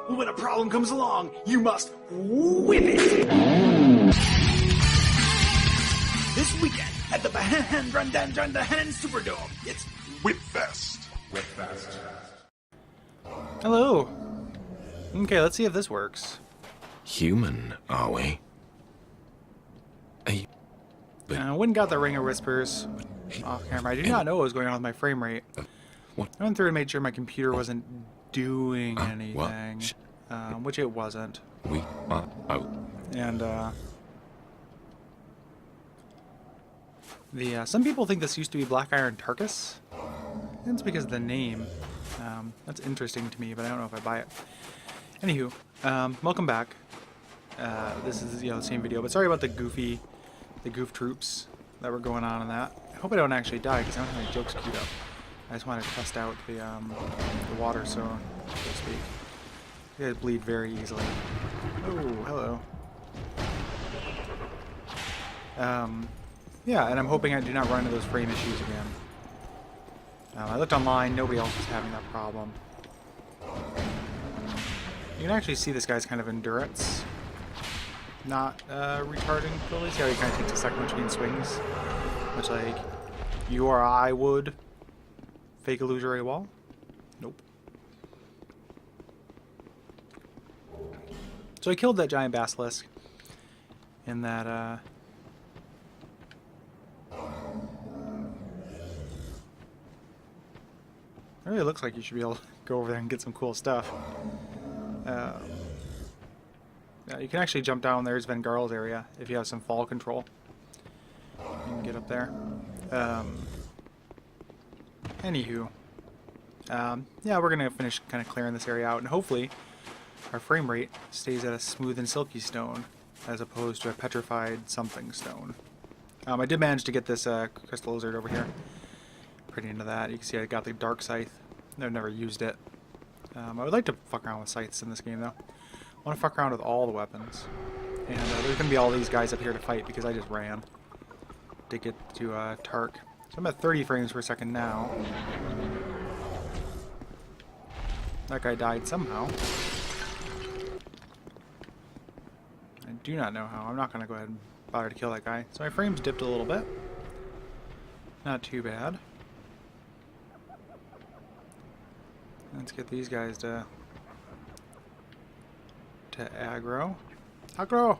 When a problem comes along, you must whip it! This weekend at the Bahan Superdome, it's WHIPFEST. WHIPFEST. Hello. Okay, let's see if this works. Human, are we? I went and got the Ring of Whispers off camera. I do not know what was going on with my frame rate. What? I went through and made sure my computer wasn't doing anything, well, which it wasn't. We are out. And some people think this used to be Black Iron Tarkus. It's because of the name. That's interesting to me, but I don't know if I buy it. Anywho, welcome back. This is the same video, but sorry about the goof troops that were going on in that. I hope I don't actually die because I don't have any jokes queued up. I just want to test out the water, so to speak. You guys bleed very easily. Oh, hello. Yeah, and I'm hoping I do not run into those frame issues again. I looked online, nobody else is having that problem. You can actually see this guy's kind of endurance not retarding fully. See how he kind of takes a second between swings? Much like you or I would fake illusory wall? Nope. So I killed that giant basilisk in that it really looks like you should be able to go over there and get some cool stuff. Yeah, you can actually jump down. There's Vengarl's area if you have some fall control. You can get up there. Anywho. Yeah, we're going to finish kind of clearing this area out, and hopefully our frame rate stays at a smooth and silky stone as opposed to a petrified something stone. I did manage to get this crystal lizard over here. Pretty into that. You can see I got the dark scythe. I've never used it. I would like to fuck around with scythes in this game though. I want to fuck around with all the weapons. And there's going to be all these guys up here to fight because I just ran to get to Tark. So I'm at 30 frames per second now. That guy died somehow. I do not know how. I'm not going to go ahead and bother to kill that guy. So my frames dipped a little bit. Not too bad. Let's get these guys to aggro. Aggro!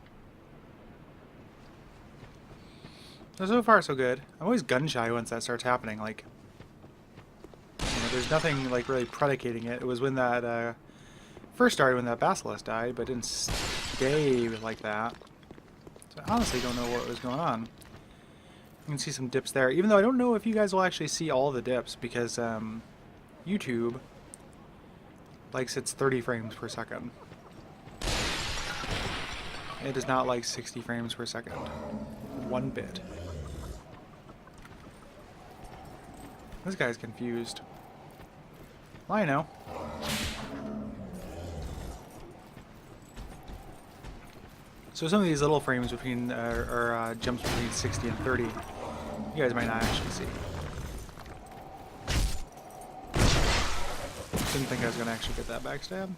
So far so good. I'm always gun shy once that starts happening. Like, there's nothing like really predicating it. It was when that first started when that basilisk died, but it didn't stay like that. So I honestly don't know what was going on. You can see some dips there, even though I don't know if you guys will actually see all the dips because YouTube likes its 30 frames per second. It does not like 60 frames per second. One bit. This guy's confused. Well, I know. So some of these little frames between, or jumps between 60 and 30, you guys might not actually see. Didn't think I was going to actually get that backstab.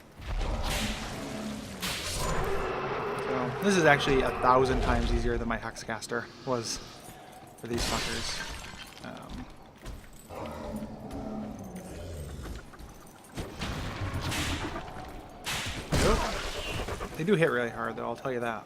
So, this is actually 1,000 times easier than my Hexcaster was for these fuckers. They do hit really hard though, I'll tell you that.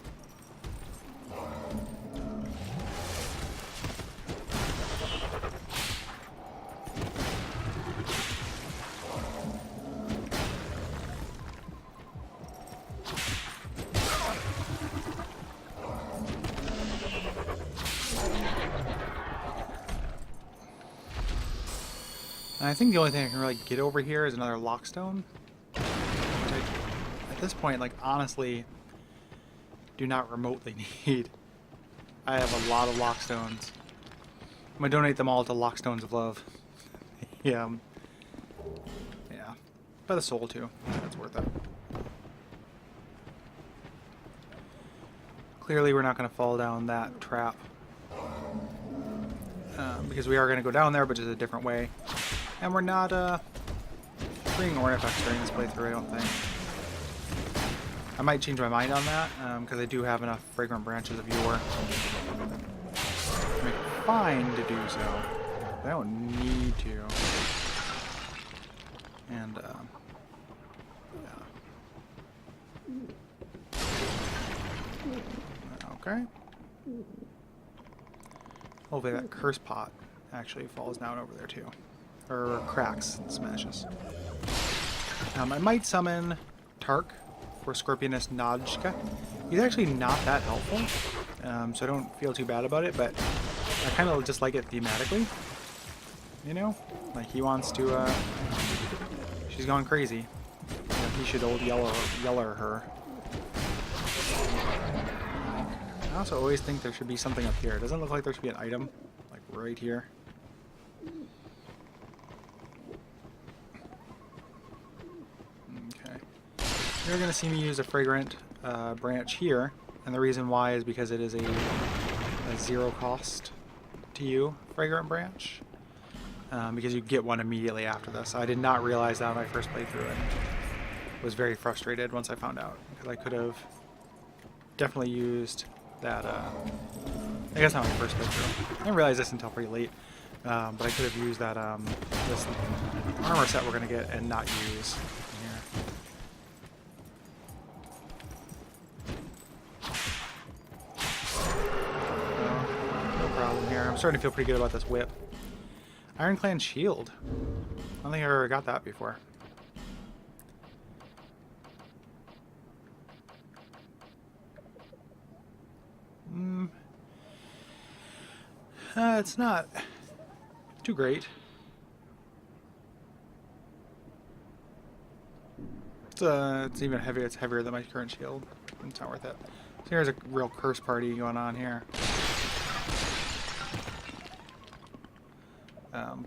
And I think the only thing I can really get over here is another lockstone. At this point, like, honestly, do not remotely need. I have a lot of lockstones. I'm gonna donate them all to Lockstones of Love. Yeah. By the soul, too. That's worth it. Clearly, we're not gonna fall down that trap. Because we are gonna go down there, but just a different way. And we're not, bringing artifacts during this playthrough, I don't think. I might change my mind on that, because I do have enough fragrant branches of yore. I'm fine to do so. I don't need to. And, yeah. Okay. Hopefully that curse pot actually falls down over there too. Or cracks and smashes. I might summon Tark for Scorpionus Najka. He's actually not that helpful, so I don't feel too bad about it, but I kind of just like it thematically. You know? Like, he wants to, she's gone crazy. You know, he should old yeller her. I also always think there should be something up here. It doesn't look like there should be an item, like, right here. Okay. You're going to see me use a fragrant branch here, and the reason why is because it is a 0 cost to you fragrant branch. Because you get one immediately after this. I did not realize that when I first played through it. I was very frustrated once I found out, because I could have definitely used that, I guess not when I first played through. I didn't realize this until pretty late, but I could have used that, this armor set we're going to get and not use here. No problem here. I'm starting to feel pretty good about this whip. Ironclad shield. I don't think I ever got that before. It's not too great. It's even heavier. It's heavier than my current shield. It's not worth it. So here's a real curse party going on here.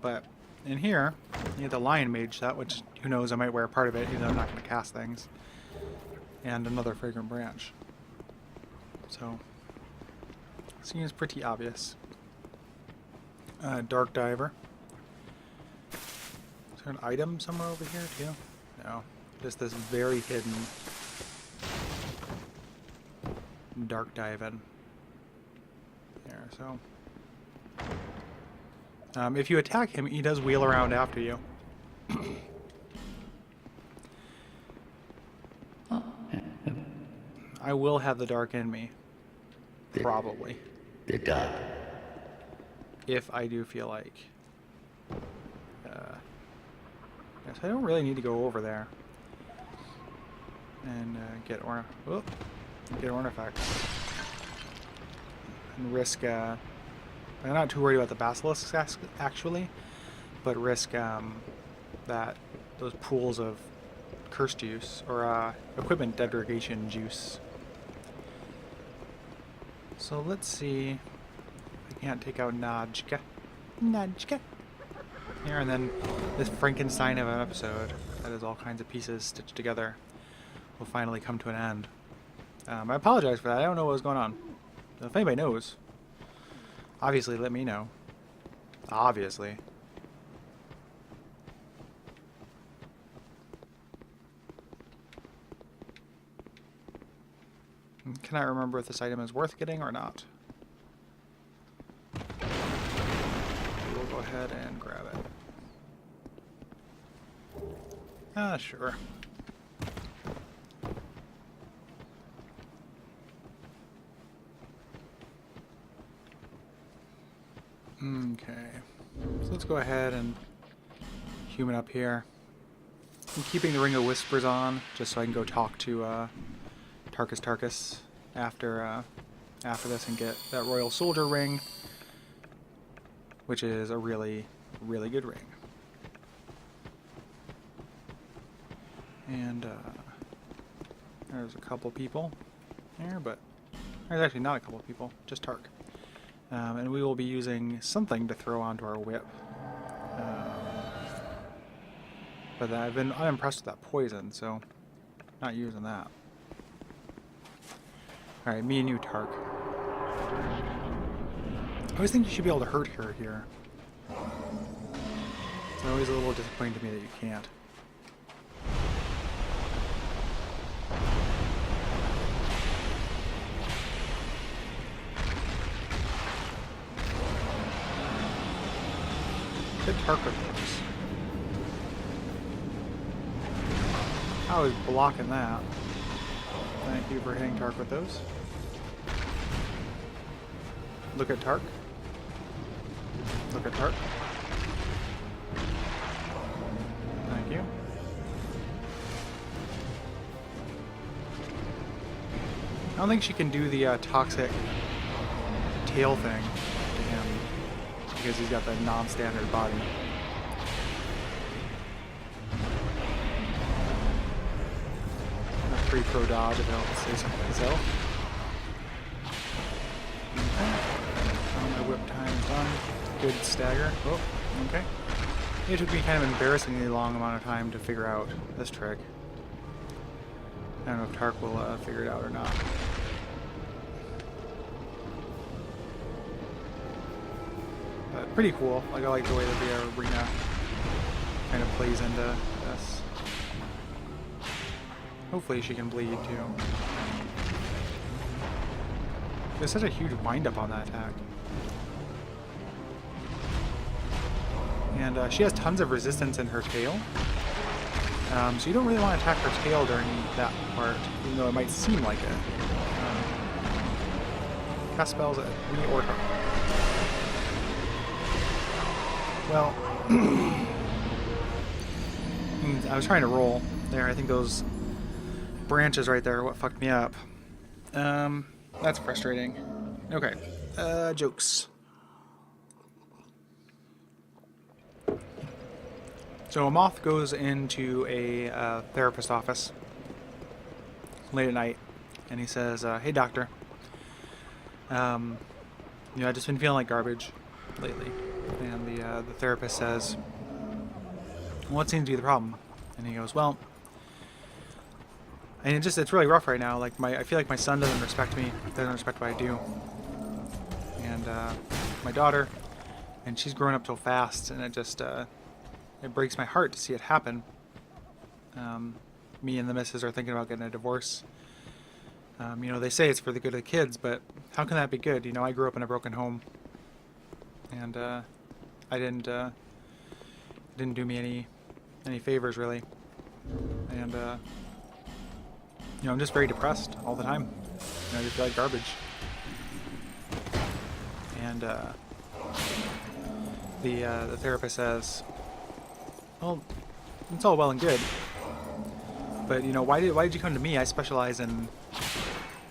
But in here, you get the Lion Mage set, which, who knows, I might wear part of it, even though I'm not going to cast things. And another Fragrant Branch. So, seems pretty obvious. Dark Diver. Is there an item somewhere over here, too? No. Just this very hidden Dark Diving. There, so... if you attack him, he does wheel around after you. I will have the dark in me. Probably. The dark. If I do feel like. Yes, I don't really need to go over there. And get artifacts. And risk... I'm not too worried about the basilisks actually, but risk that those pools of curse juice or equipment degradation juice. So let's see. I can't take out Najka. Here, and then this Frankenstein of an episode that is all kinds of pieces stitched together will finally come to an end. I apologize for that. I don't know what was going on. If anybody knows, obviously let me know. Obviously. Can I remember if this item is worth getting or not? We'll go ahead and grab it. Sure. Okay. So let's go ahead and human up here. I'm keeping the Ring of Whispers on just so I can go talk to Tarkus after this and get that Royal Soldier ring, which is a really, really good ring. And there's a couple people there, but there's actually not a couple people, just Tark. And we will be using something to throw onto our whip. But I've been unimpressed with that poison, so not using that. Alright, me and you, Tark. I always think you should be able to hurt her here. It's always a little disappointing to me that you can't. Hit Tark with those. I was blocking that. Thank you for hitting Tark with those. Look at Tark. Look at Tark. Thank you. I don't think she can do the toxic tail thing to him because he's got the non-standard body. A pretty pro dodge if I don't say something myself. Okay. My whip time is done. Good stagger. Oh, okay. It took me kind of an embarrassingly long amount of time to figure out this trick. I don't know if Tark will figure it out or not. But pretty cool. Like, I like the way that the arena kind of plays into this. Hopefully she can bleed too. There's such a huge wind-up on that attack. And she has tons of resistance in her tail. So you don't really want to attack her tail during that part, even though it might seem like it. Cast spells at me or her. Well, I was trying to roll there. I think those branches right there are what fucked me up. That's frustrating. Okay, jokes. So a moth goes into a therapist office late at night, and he says, "Hey doctor, I've just been feeling like garbage lately." And the therapist says, "What seems to be the problem?" And he goes, "Well, and it's really rough right now. Like I feel like my son doesn't respect me, doesn't respect what I do, and my daughter, and she's growing up so fast, and it just it breaks my heart to see it happen. Me and the missus are thinking about getting a divorce. They say it's for the good of the kids, but how can that be good? I grew up in a broken home, and I didn't do me any favors really, and I'm just very depressed all the time. I just feel like garbage." And the therapist says, "Well, it's all well and good, but why did you come to me? I specialize in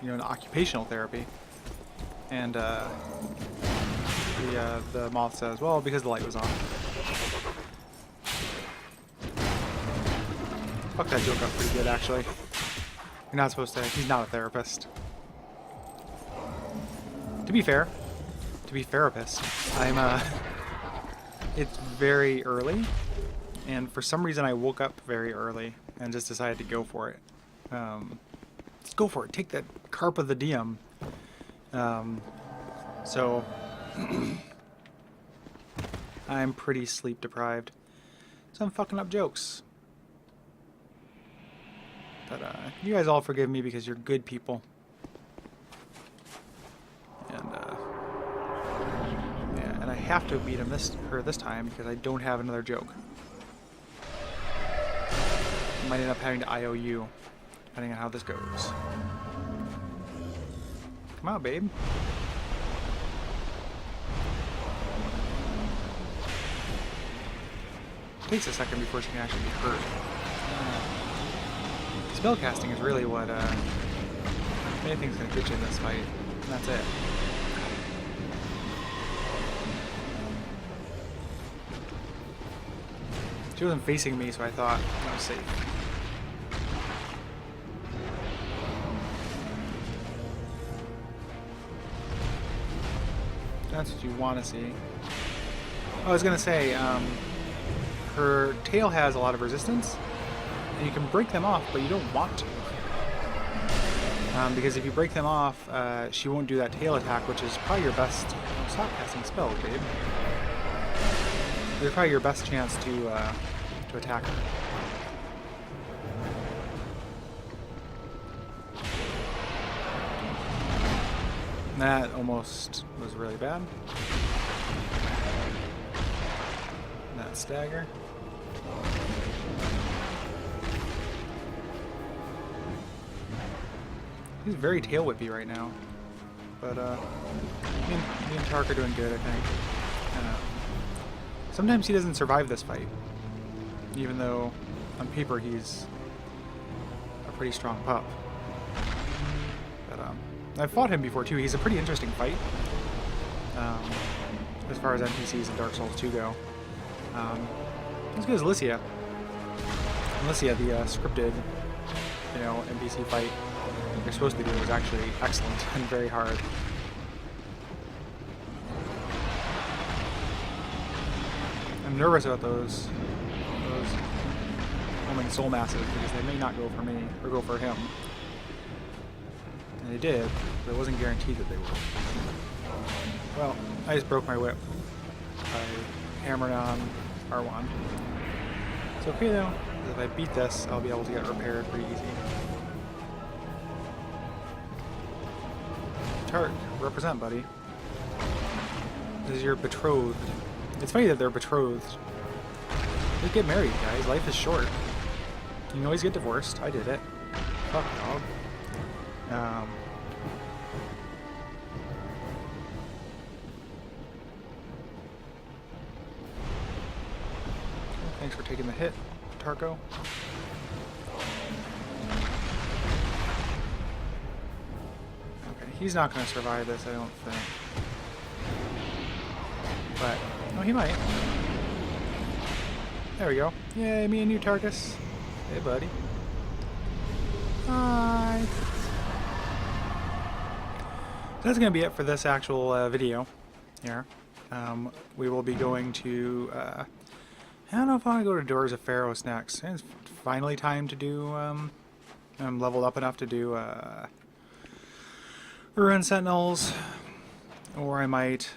in occupational therapy." And the moth says, "Well, because the light was on." Fuck that joke up pretty good, actually. You're not supposed to. He's not a therapist. To be fair, therapist, it's very early. And for some reason, I woke up very early and just decided to go for it. Let's go for it. Take that carpe of the diem. So I'm pretty sleep deprived. So I'm fucking up jokes. But you guys all forgive me because you're good people. And yeah, and I have to beat her this time because I don't have another joke. I might end up having to IOU, depending on how this goes. Come on, babe. It takes a second before she can actually be hurt. Spellcasting is really what anything's gonna get you in this fight, and that's it. She wasn't facing me, so I thought I was safe. That's what you want to see. I was gonna say, her tail has a lot of resistance, and you can break them off, but you don't want to. Because if you break them off, she won't do that tail attack, which is probably your best. Oh, stop casting spells, babe. It's probably your best chance to attack her. That almost was really bad. that stagger. He's very tail whippy right now. But, me and Tark are doing good, I think. Sometimes he doesn't survive this fight. Even though, on paper, he's a pretty strong pup. But, I've fought him before, too. He's a pretty interesting fight. As far as NPCs in Dark Souls 2 go. As good as Alicia. Alicia, the scripted, NPC fight you're supposed to be doing was actually excellent and very hard. I'm nervous about those homing soul masses because they may not go for me or go for him. And they did, but it wasn't guaranteed that they would. Well, I just broke my whip by hammering on R1. It's okay though, because if I beat this, I'll be able to get it repaired pretty easy. Tark, represent, buddy. This is your betrothed. It's funny that they're betrothed. Just get married, guys. Life is short. You can always get divorced. I did it. Fuck, dog. Thanks for taking the hit, Tarko. Okay, he's not going to survive this, I don't think. But, no, he might. There we go. Yay, me and you, Tarkus. Hey, buddy. Hi. That's going to be it for this actual video here. We will be going to... I don't know if I want to go to Doors of Pharos next. It's finally time to do... I'm leveled up enough to do Ruin Sentinels. Or I might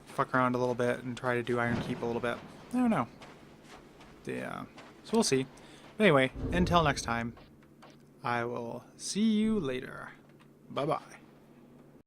fuck around a little bit and try to do Iron Keep a little bit. I don't know. Yeah. So we'll see. But anyway, until next time, I will see you later. Bye-bye.